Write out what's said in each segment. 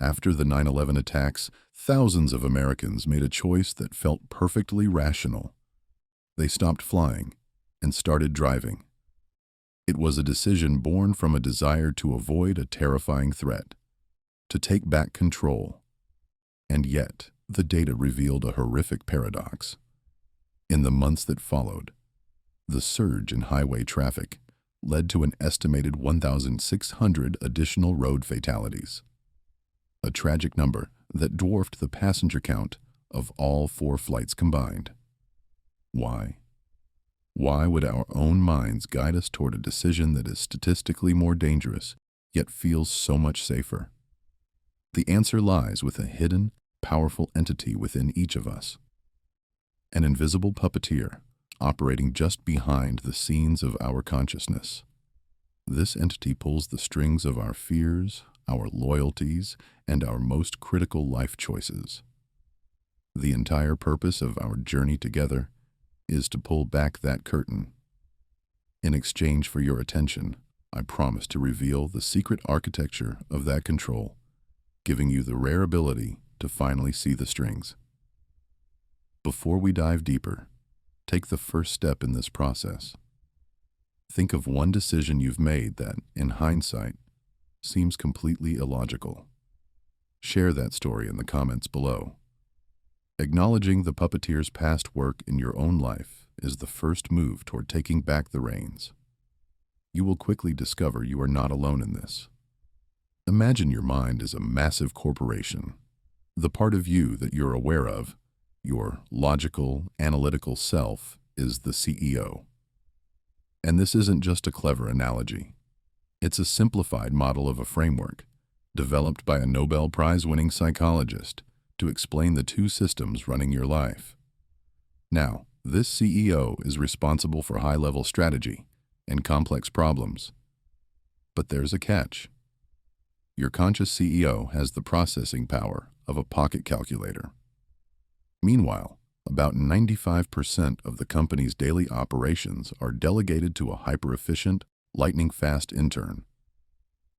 After the 9/11 attacks, thousands of Americans made a choice that felt perfectly rational. They stopped flying and started driving. It was a decision born from a desire to avoid a terrifying threat, to take back control. And yet, the data revealed a horrific paradox. In the months that followed, the surge in highway traffic led to an estimated 1,600 additional road fatalities, a tragic number that dwarfed the passenger count of all 4 flights combined. Why? Why would our own minds guide us toward a decision that is statistically more dangerous, yet feels so much safer? The answer lies with a hidden, powerful entity within each of us. An invisible puppeteer operating just behind the scenes of our consciousness. This entity pulls the strings of our fears, our loyalties, and our most critical life choices. The entire purpose of our journey together is to pull back that curtain. In exchange for your attention, I promise to reveal the secret architecture of that control, giving you the rare ability to finally see the strings. Before we dive deeper, take the first step in this process. Think of one decision you've made that, in hindsight, seems completely illogical. Share that story in the comments below. Acknowledging the puppeteer's past work in your own life is the first move toward taking back the reins. You will quickly discover you are not alone in this. Imagine your mind is a massive corporation. The part of you that you're aware of, your logical, analytical self, is the CEO. And this isn't just a clever analogy. It's a simplified model of a framework developed by a Nobel Prize-winning psychologist to explain the 2 systems running your life. Now, this CEO is responsible for high-level strategy and complex problems. But there's a catch. Your conscious CEO has the processing power of a pocket calculator. Meanwhile, about 95% of the company's daily operations are delegated to a hyper-efficient, lightning-fast intern.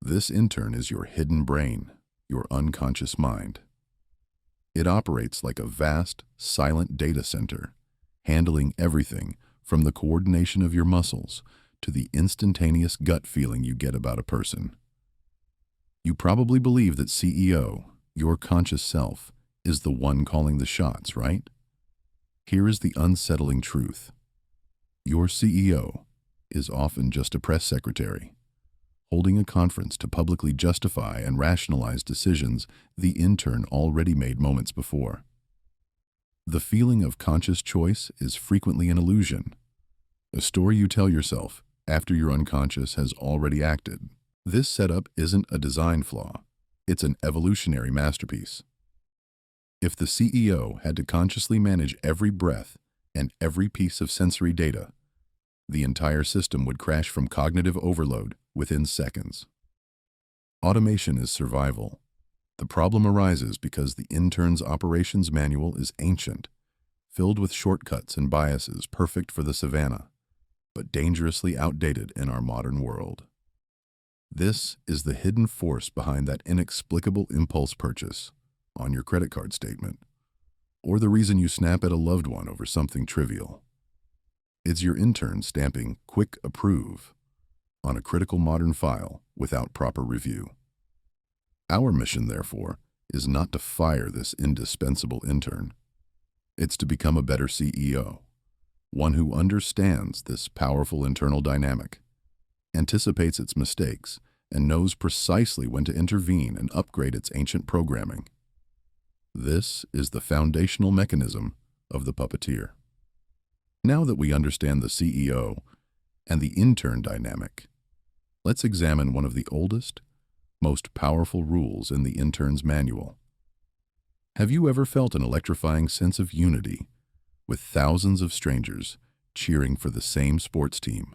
This intern is your hidden brain, your unconscious mind. It operates like a vast, silent data center, handling everything from the coordination of your muscles to the instantaneous gut feeling you get about a person. You probably believe that CEO, your conscious self, is the one calling the shots, right? Here is the unsettling truth. Your CEO is often just a press secretary, holding a conference to publicly justify and rationalize decisions the intern already made moments before. The feeling of conscious choice is frequently an illusion, a story you tell yourself after your unconscious has already acted. This setup isn't a design flaw, it's an evolutionary masterpiece. If the CEO had to consciously manage every breath and every piece of sensory data, the entire system would crash from cognitive overload within seconds. Automation is survival. The problem arises because the intern's operations manual is ancient, filled with shortcuts and biases perfect for the savannah, but dangerously outdated in our modern world. This is the hidden force behind that inexplicable impulse purchase on your credit card statement, or the reason you snap at a loved one over something trivial. It's your intern stamping "Quick Approve" on a critical modern file without proper review. Our mission, therefore, is not to fire this indispensable intern. It's to become a better CEO, one who understands this powerful internal dynamic, anticipates its mistakes, and knows precisely when to intervene and upgrade its ancient programming. This is the foundational mechanism of the puppeteer. Now that we understand the CEO and the intern dynamic, let's examine one of the oldest, most powerful rules in the intern's manual. Have you ever felt an electrifying sense of unity with thousands of strangers cheering for the same sports team,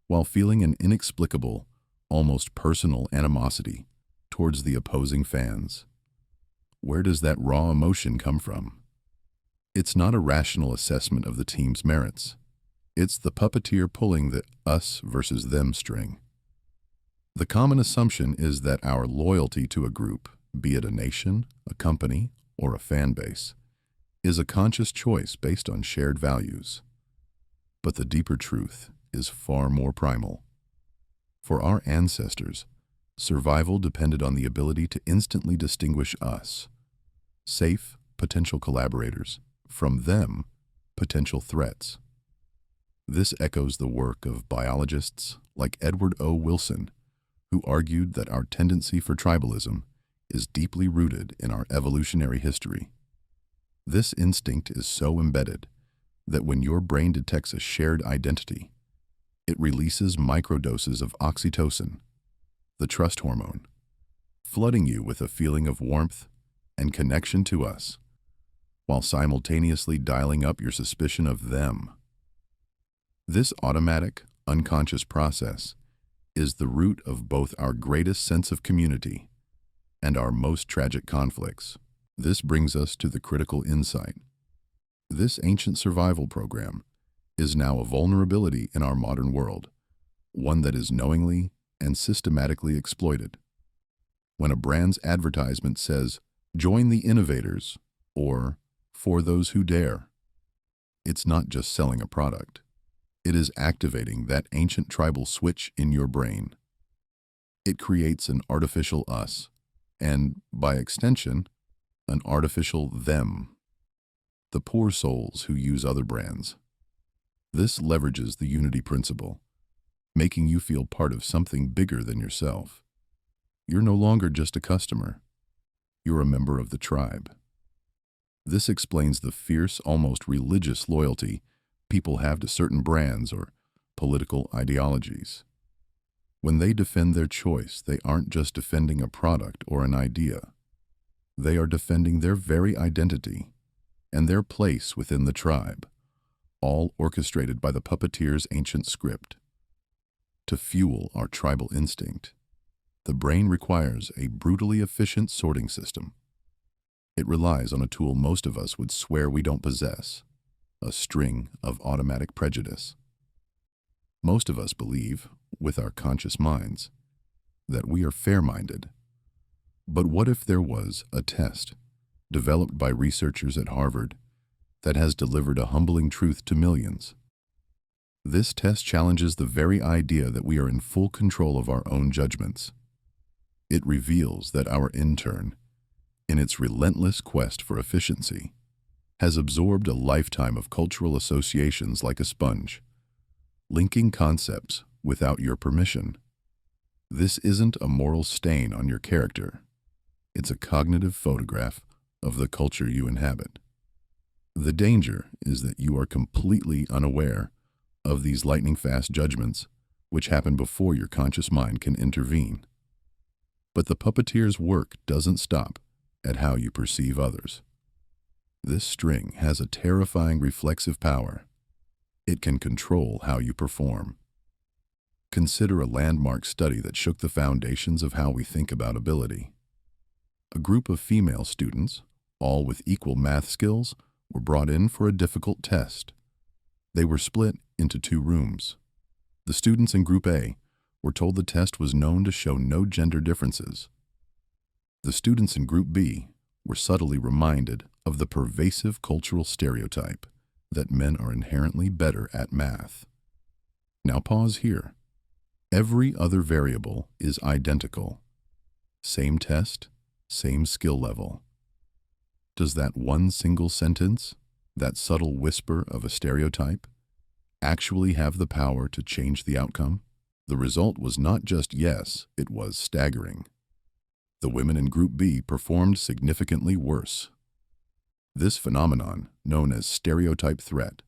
while feeling an inexplicable, almost personal animosity towards the opposing fans? Where does that raw emotion come from? It's not a rational assessment of the team's merits. It's the puppeteer pulling the us versus them string. The common assumption is that our loyalty to a group be it a nation, a company, or a fan base, is a conscious choice based on shared values. But the deeper truth is far more primal. For our ancestors, survival depended on the ability to instantly distinguish us, safe, potential collaborators, from them, potential threats. This echoes the work of biologists like Edward O. Wilson, who argued that our tendency for tribalism is deeply rooted in our evolutionary history. This instinct is so embedded that when your brain detects a shared identity, it releases microdoses of oxytocin, the trust hormone, flooding you with a feeling of warmth and connection to us, while simultaneously dialing up your suspicion of them. This automatic, unconscious process is the root of both our greatest sense of community and our most tragic conflicts. This brings us to the critical insight. This ancient survival program is now a vulnerability in our modern world, one that is knowingly and systematically exploited. When a brand's advertisement says, "Join the innovators," or "For those who dare," it's not just selling a product. It is activating that ancient tribal switch in your brain. It creates an artificial us, and, by extension, an artificial them. The poor souls who use other brands. This leverages the unity principle, making you feel part of something bigger than yourself. You're no longer just a customer. You're a member of the tribe. This explains the fierce, almost religious loyalty people have to certain brands or political ideologies. When they defend their choice, they aren't just defending a product or an idea. They are defending their very identity and their place within the tribe, all orchestrated by the puppeteer's ancient script. To fuel our tribal instinct, the brain requires a brutally efficient sorting system. It relies on a tool most of us would swear we don't possess: a string of automatic prejudice. Most of us believe, with our conscious minds, that we are fair-minded. But what if there was a test, developed by researchers at Harvard, that has delivered a humbling truth to millions? This test challenges the very idea that we are in full control of our own judgments. It reveals that our intern, in its relentless quest for efficiency, has absorbed a lifetime of cultural associations like a sponge, linking concepts without your permission. This isn't a moral stain on your character. It's a cognitive photograph of the culture you inhabit. The danger is that you are completely unaware of these lightning-fast judgments, which happen before your conscious mind can intervene. But the puppeteer's work doesn't stop at how you perceive others. This string has a terrifying reflexive power. It can control how you perform. Consider a landmark study that shook the foundations of how we think about ability. A group of female students, all with equal math skills, were brought in for a difficult test. They were split into two rooms. The students in Group A were told the test was known to show no gender differences. The students in Group B were subtly reminded of the pervasive cultural stereotype that men are inherently better at math. Now pause here. Every other variable is identical. Same test, same skill level. Does that one single sentence, that subtle whisper of a stereotype, actually have the power to change the outcome? The result was not just yes, it was staggering. The women in Group B performed significantly worse. This phenomenon, known as stereotype threat,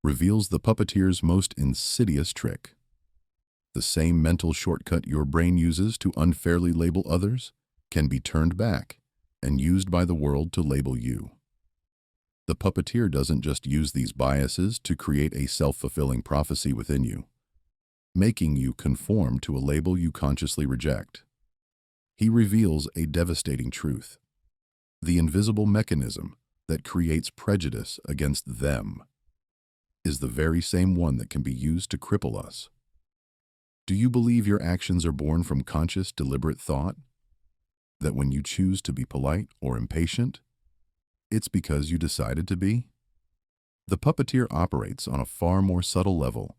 reveals the puppeteer's most insidious trick. The same mental shortcut your brain uses to unfairly label others can be turned back and used by the world to label you. The puppeteer doesn't just use these biases to create a self-fulfilling prophecy within you, making you conform to a label you consciously reject. He reveals a devastating truth. The invisible mechanism that creates prejudice against them is the very same one that can be used to cripple us. Do you believe your actions are born from conscious, deliberate thought? That when you choose to be polite or impatient, it's because you decided to be? The puppeteer operates on a far more subtle level,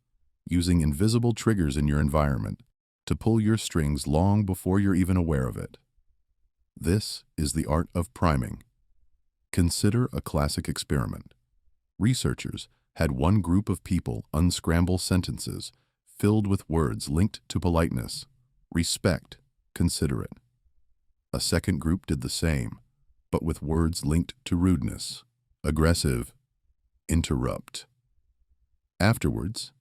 using invisible triggers in your environment to pull your strings long before you're even aware of it. This is the art of priming. Consider a classic experiment. Researchers had one group of people unscramble sentences filled with words linked to politeness, respect, considerate. A second group did the same, but with words linked to rudeness, aggressive, interrupt. Afterwards,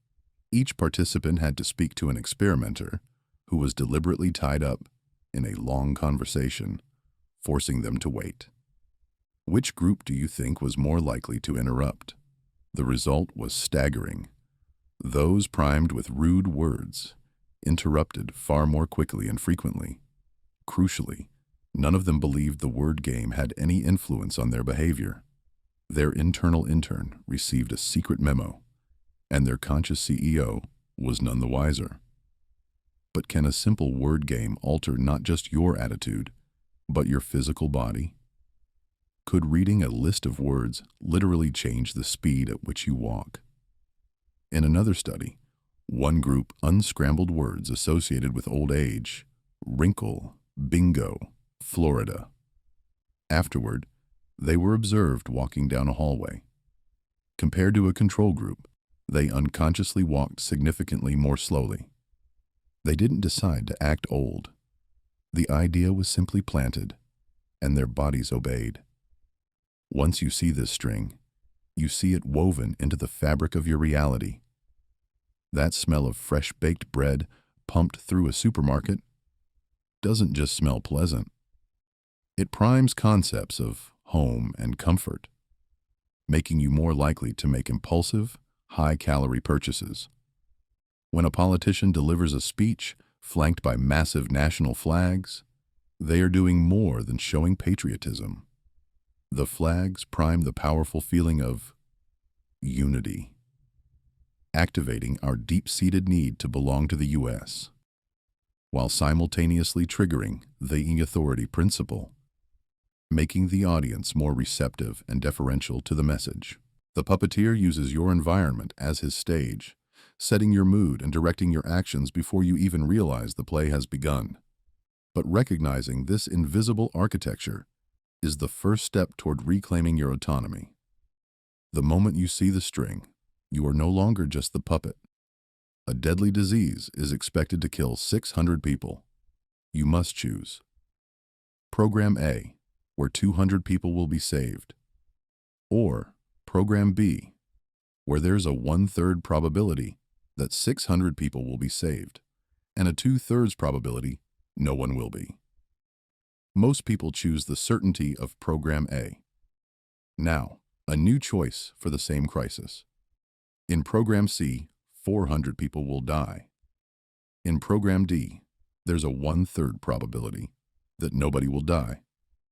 each participant had to speak to an experimenter who was deliberately tied up in a long conversation, forcing them to wait. Which group do you think was more likely to interrupt? The result was staggering. Those primed with rude words interrupted far more quickly and frequently. Crucially, none of them believed the word game had any influence on their behavior. Their internal intern received a secret memo, and their conscious CEO was none the wiser. But can a simple word game alter not just your attitude, but your physical body? Could reading a list of words literally change the speed at which you walk? In another study, one group unscrambled words associated with old age, wrinkle, bingo, Florida. Afterward, they were observed walking down a hallway. Compared to a control group, they unconsciously walked significantly more slowly. They didn't decide to act old. The idea was simply planted, and their bodies obeyed. Once you see this string, you see it woven into the fabric of your reality. That smell of fresh baked bread pumped through a supermarket doesn't just smell pleasant. It primes concepts of home and comfort, making you more likely to make impulsive, high-calorie purchases. When a politician delivers a speech flanked by massive national flags, they are doing more than showing patriotism. The flags prime the powerful feeling of unity, activating our deep-seated need to belong to the U.S., while simultaneously triggering the authority principle, making the audience more receptive and deferential to the message. The puppeteer uses your environment as his stage, setting your mood and directing your actions before you even realize the play has begun. But recognizing this invisible architecture is the first step toward reclaiming your autonomy. The moment you see the string, you are no longer just the puppet. A deadly disease is expected to kill 600 people. You must choose. Program A, where 200 people will be saved. Or Program B, where there's a 1/3 probability that 600 people will be saved, and a 2/3 probability no one will be. Most people choose the certainty of Program A. Now, a new choice for the same crisis. In Program C, 400 people will die. In Program D, there's a 1/3 probability that nobody will die,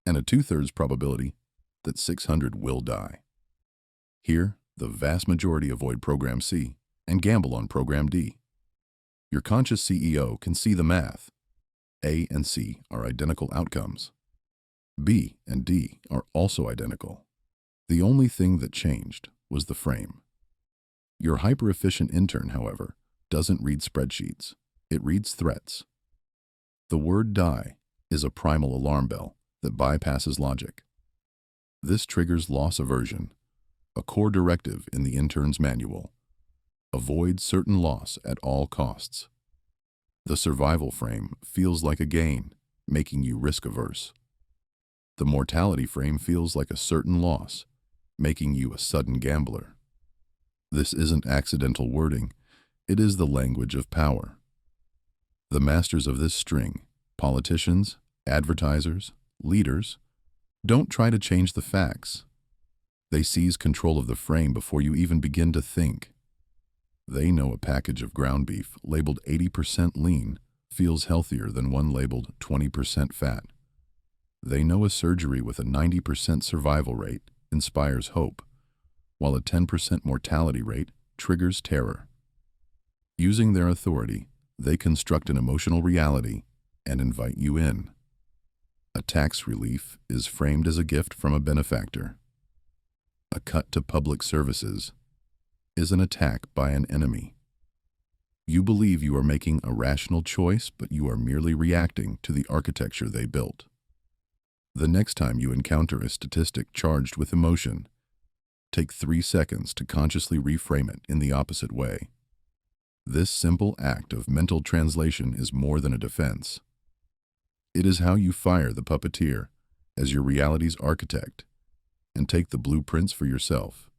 and a 2/3 probability that 600 will die. Here, the vast majority avoid Program C and gamble on Program D. Your conscious CEO can see the math. A and C are identical outcomes. B and D are also identical. The only thing that changed was the frame. Your hyper-efficient intern, however, doesn't read spreadsheets. It reads threats. The word die is a primal alarm bell that bypasses logic. This triggers loss aversion, a core directive in the intern's manual. Avoid certain loss at all costs. The survival frame feels like a gain, making you risk-averse. The mortality frame feels like a certain loss, making you a sudden gambler. This isn't accidental wording, it is the language of power. The masters of this string, politicians, advertisers, leaders, don't try to change the facts. They seize control of the frame before you even begin to think. They know a package of ground beef labeled 80% lean feels healthier than one labeled 20% fat. They know a surgery with a 90% survival rate inspires hope, while a 10% mortality rate triggers terror. Using their authority, they construct an emotional reality and invite you in. A tax relief is framed as a gift from a benefactor. A cut to public services is an attack by an enemy. You believe you are making a rational choice, but you are merely reacting to the architecture they built. The next time you encounter a statistic charged with emotion, take 3 seconds to consciously reframe it in the opposite way. This simple act of mental translation is more than a defense. It is how you fire the puppeteer as your reality's architect and take the blueprints for yourself.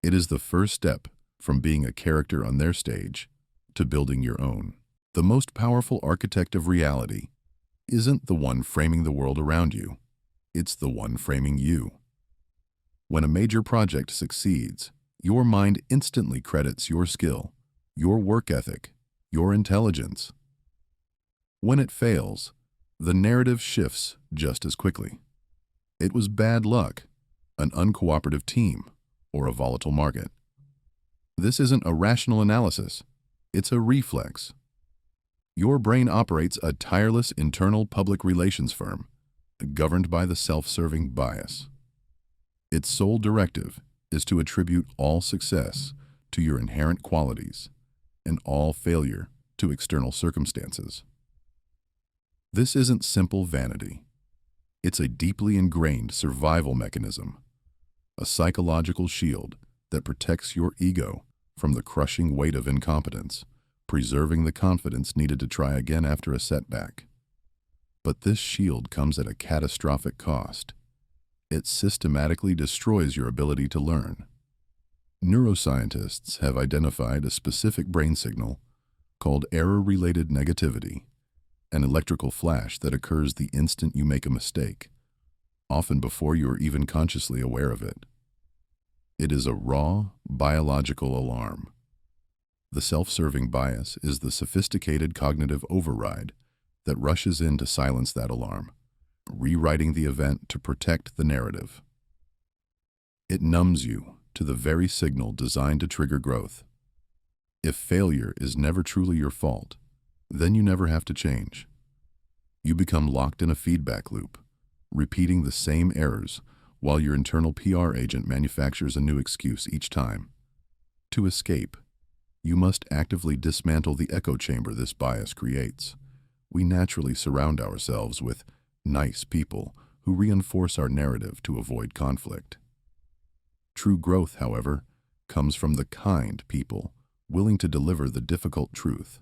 It is the first step from being a character on their stage to building your own. The most powerful architect of reality isn't the one framing the world around you. It's the one framing you. When a major project succeeds, your mind instantly credits your skill, your work ethic, your intelligence. When it fails, the narrative shifts just as quickly. It was bad luck, an uncooperative team, or a volatile market. This isn't a rational analysis. It's a reflex. Your brain operates a tireless internal public relations firm, governed by the self-serving bias. Its sole directive is to attribute all success to your inherent qualities and all failure to external circumstances. This isn't simple vanity. It's a deeply ingrained survival mechanism, a psychological shield that protects your ego from the crushing weight of incompetence, preserving the confidence needed to try again after a setback. But this shield comes at a catastrophic cost. It systematically destroys your ability to learn. Neuroscientists have identified a specific brain signal called error-related negativity, an electrical flash that occurs the instant you make a mistake, often before you are even consciously aware of it. It is a raw, biological alarm. The self-serving bias is the sophisticated cognitive override that rushes in to silence that alarm, rewriting the event to protect the narrative. It numbs you to the very signal designed to trigger growth. If failure is never truly your fault, then you never have to change. You become locked in a feedback loop, repeating the same errors while your internal PR agent manufactures a new excuse each time. To escape, you must actively dismantle the echo chamber this bias creates. We naturally surround ourselves with nice people who reinforce our narrative to avoid conflict. True growth, however, comes from the kind people willing to deliver the difficult truth.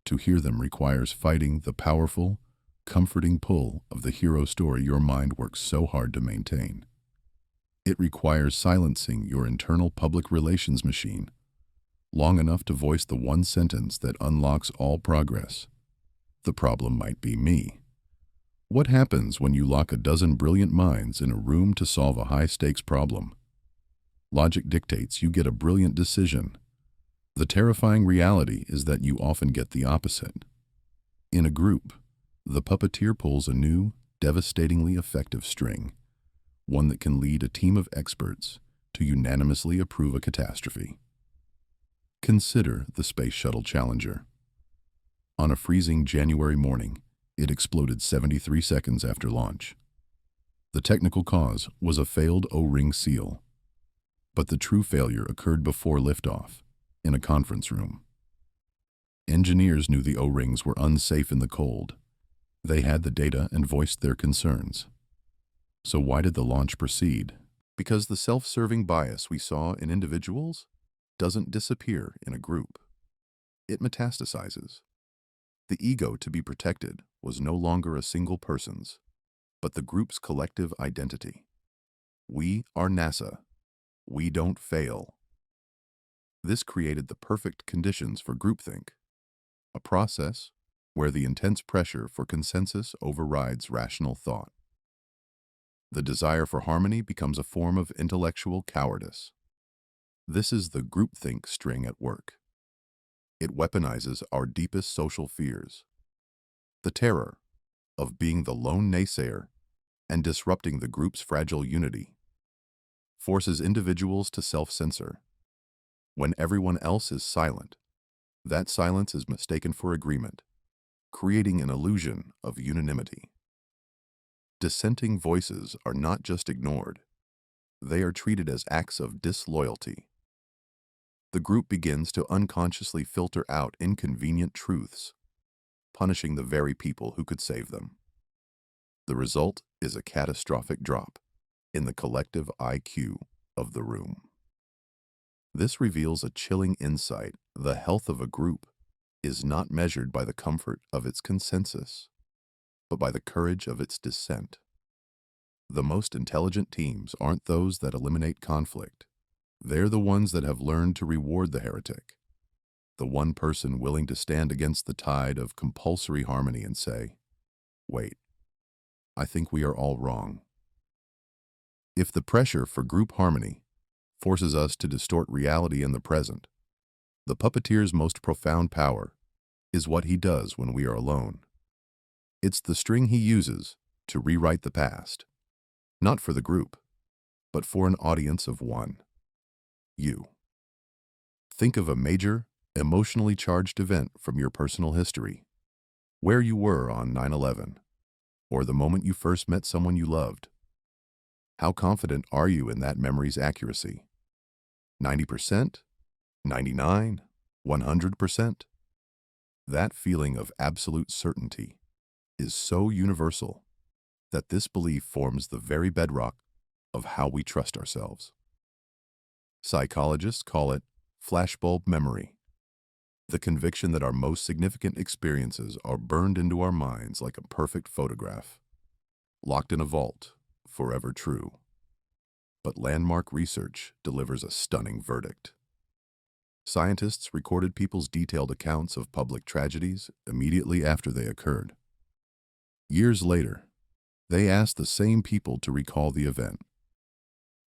To hear them requires fighting the powerful, comforting pull of the hero story your mind works so hard to maintain. It requires silencing your internal public relations machine long enough to voice the one sentence that unlocks all progress. The problem might be me. What happens when you lock a dozen brilliant minds in a room to solve a high-stakes problem? Logic dictates you get a brilliant decision. The terrifying reality is that you often get the opposite. In a group, the puppeteer pulls a new, devastatingly effective string, one that can lead a team of experts to unanimously approve a catastrophe. Consider the Space Shuttle Challenger. On a freezing January morning, it exploded 73 seconds after launch. The technical cause was a failed O-ring seal, but the true failure occurred before liftoff, in a conference room. Engineers knew the O-rings were unsafe in the cold. They had the data and voiced their concerns. So why did the launch proceed? Because the self-serving bias we saw in individuals doesn't disappear in a group. It metastasizes. The ego to be protected was no longer a single person's, but the group's collective identity. We are NASA. We don't fail. This created the perfect conditions for groupthink, a process where the intense pressure for consensus overrides rational thought. The desire for harmony becomes a form of intellectual cowardice. This is the groupthink string at work. It weaponizes our deepest social fears. The terror of being the lone naysayer and disrupting the group's fragile unity forces individuals to self-censor. When everyone else is silent, that silence is mistaken for agreement, creating an illusion of unanimity. Dissenting voices are not just ignored, they are treated as acts of disloyalty. The group begins to unconsciously filter out inconvenient truths, punishing the very people who could save them. The result is a catastrophic drop in the collective IQ of the room. This reveals a chilling insight. The health of a group is not measured by the comfort of its consensus, but by the courage of its dissent. The most intelligent teams aren't those that eliminate conflict. They're the ones that have learned to reward the heretic, the one person willing to stand against the tide of compulsory harmony and say, "Wait, I think we are all wrong." If the pressure for group harmony forces us to distort reality in the present, the puppeteer's most profound power is what he does when we are alone. It's the string he uses to rewrite the past, not for the group, but for an audience of one. You. Think of a major, emotionally charged event from your personal history, where you were on 9/11, or the moment you first met someone you loved. How confident are you in that memory's accuracy? 90%? 99? 100%? That feeling of absolute certainty is so universal that this belief forms the very bedrock of how we trust ourselves. Psychologists call it flashbulb memory, the conviction that our most significant experiences are burned into our minds like a perfect photograph, locked in a vault, forever true. But landmark research delivers a stunning verdict. Scientists recorded people's detailed accounts of public tragedies immediately after they occurred. Years later, they asked the same people to recall the event.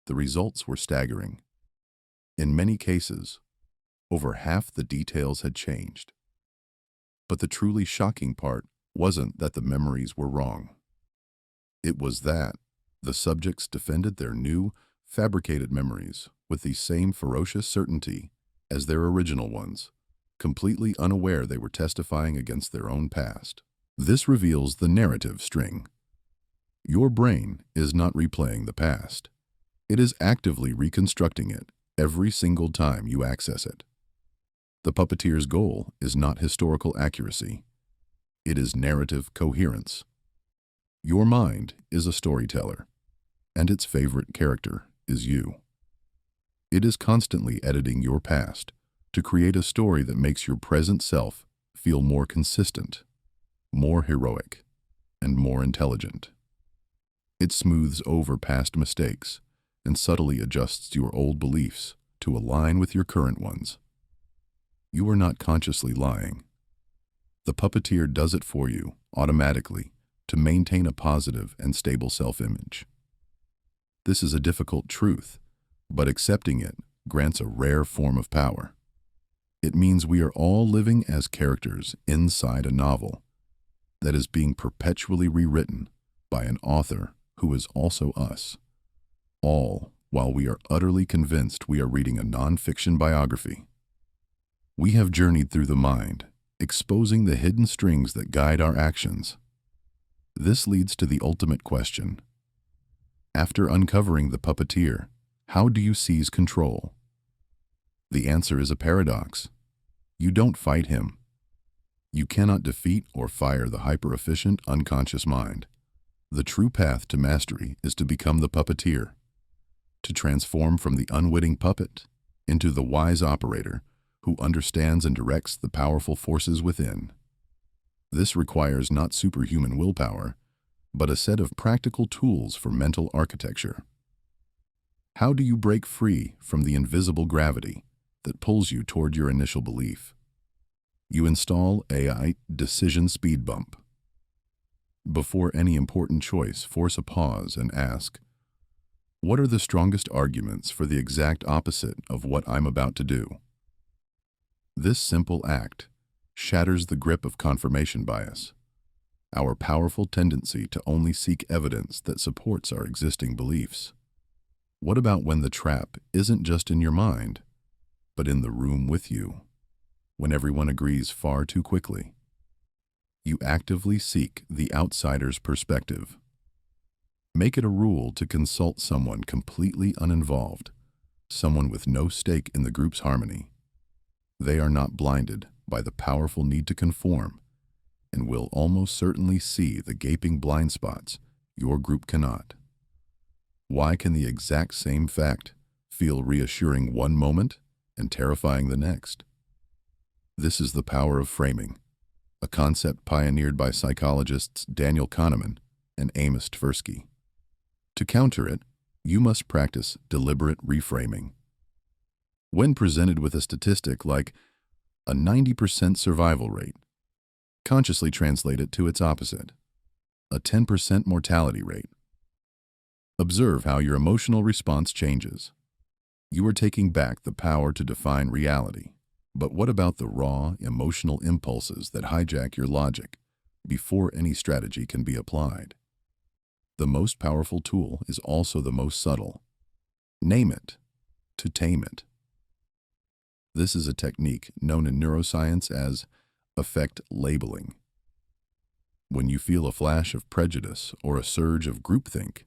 The results were staggering. In many cases, over half the details had changed. But the truly shocking part wasn't that the memories were wrong. It was that the subjects defended their new, fabricated memories with the same ferocious certainty as their original ones, completely unaware they were testifying against their own past. This reveals the narrative string. Your brain is not replaying the past. It is actively reconstructing it every single time you access it. The puppeteer's goal is not historical accuracy. It is narrative coherence. Your mind is a storyteller, and its favorite character is you. It is constantly editing your past to create a story that makes your present self feel more consistent, more heroic, and more intelligent. It smooths over past mistakes and subtly adjusts your old beliefs to align with your current ones. You are not consciously lying. The puppeteer does it for you automatically to maintain a positive and stable self-image. This is a difficult truth, but accepting it grants a rare form of power. It means we are all living as characters inside a novel that is being perpetually rewritten by an author who is also us, all while we are utterly convinced we are reading a non-fiction biography. We have journeyed through the mind, exposing the hidden strings that guide our actions. This leads to the ultimate question. After uncovering the puppeteer, how do you seize control? The answer is a paradox. You don't fight him. You cannot defeat or fire the hyper-efficient, unconscious mind. The true path to mastery is to become the puppeteer, to transform from the unwitting puppet into the wise operator who understands and directs the powerful forces within. This requires not superhuman willpower, but a set of practical tools for mental architecture. How do you break free from the invisible gravity that pulls you toward your initial belief? You install a decision speed bump. Before any important choice, force a pause and ask, what are the strongest arguments for the exact opposite of what I'm about to do? This simple act shatters the grip of confirmation bias, our powerful tendency to only seek evidence that supports our existing beliefs. What about when the trap isn't just in your mind, but in the room with you, when everyone agrees far too quickly? You actively seek the outsider's perspective. Make it a rule to consult someone completely uninvolved, someone with no stake in the group's harmony. They are not blinded by the powerful need to conform and will almost certainly see the gaping blind spots your group cannot. Why can the exact same fact feel reassuring one moment and terrifying the next? This is the power of framing, a concept pioneered by psychologists Daniel Kahneman and Amos Tversky. To counter it, you must practice deliberate reframing. When presented with a statistic like a 90% survival rate, consciously translate it to its opposite, a 10% mortality rate. Observe how your emotional response changes. You are taking back the power to define reality. But what about the raw, emotional impulses that hijack your logic before any strategy can be applied? The most powerful tool is also the most subtle. Name it to tame it. This is a technique known in neuroscience as affect labeling. When you feel a flash of prejudice or a surge of groupthink,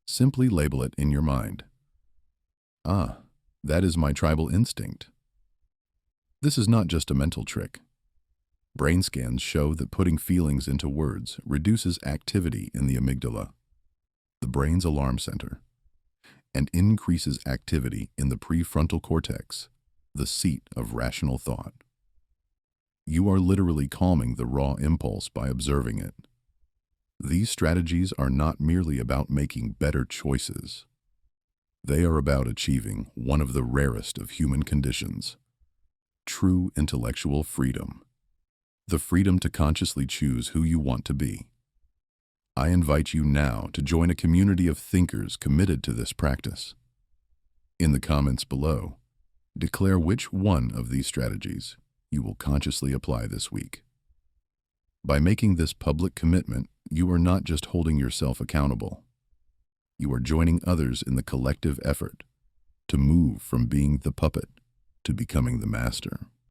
simply label it in your mind. Ah, that is my tribal instinct. This is not just a mental trick. Brain scans show that putting feelings into words reduces activity in the amygdala, the brain's alarm center, and increases activity in the prefrontal cortex, the seat of rational thought. You are literally calming the raw impulse by observing it. These strategies are not merely about making better choices. They are about achieving one of the rarest of human conditions: true intellectual freedom. The freedom to consciously choose who you want to be. I invite you now to join a community of thinkers committed to this practice. In the comments below, declare which one of these strategies you will consciously apply this week. By making this public commitment, you are not just holding yourself accountable. You are joining others in the collective effort to move from being the puppet to becoming the master.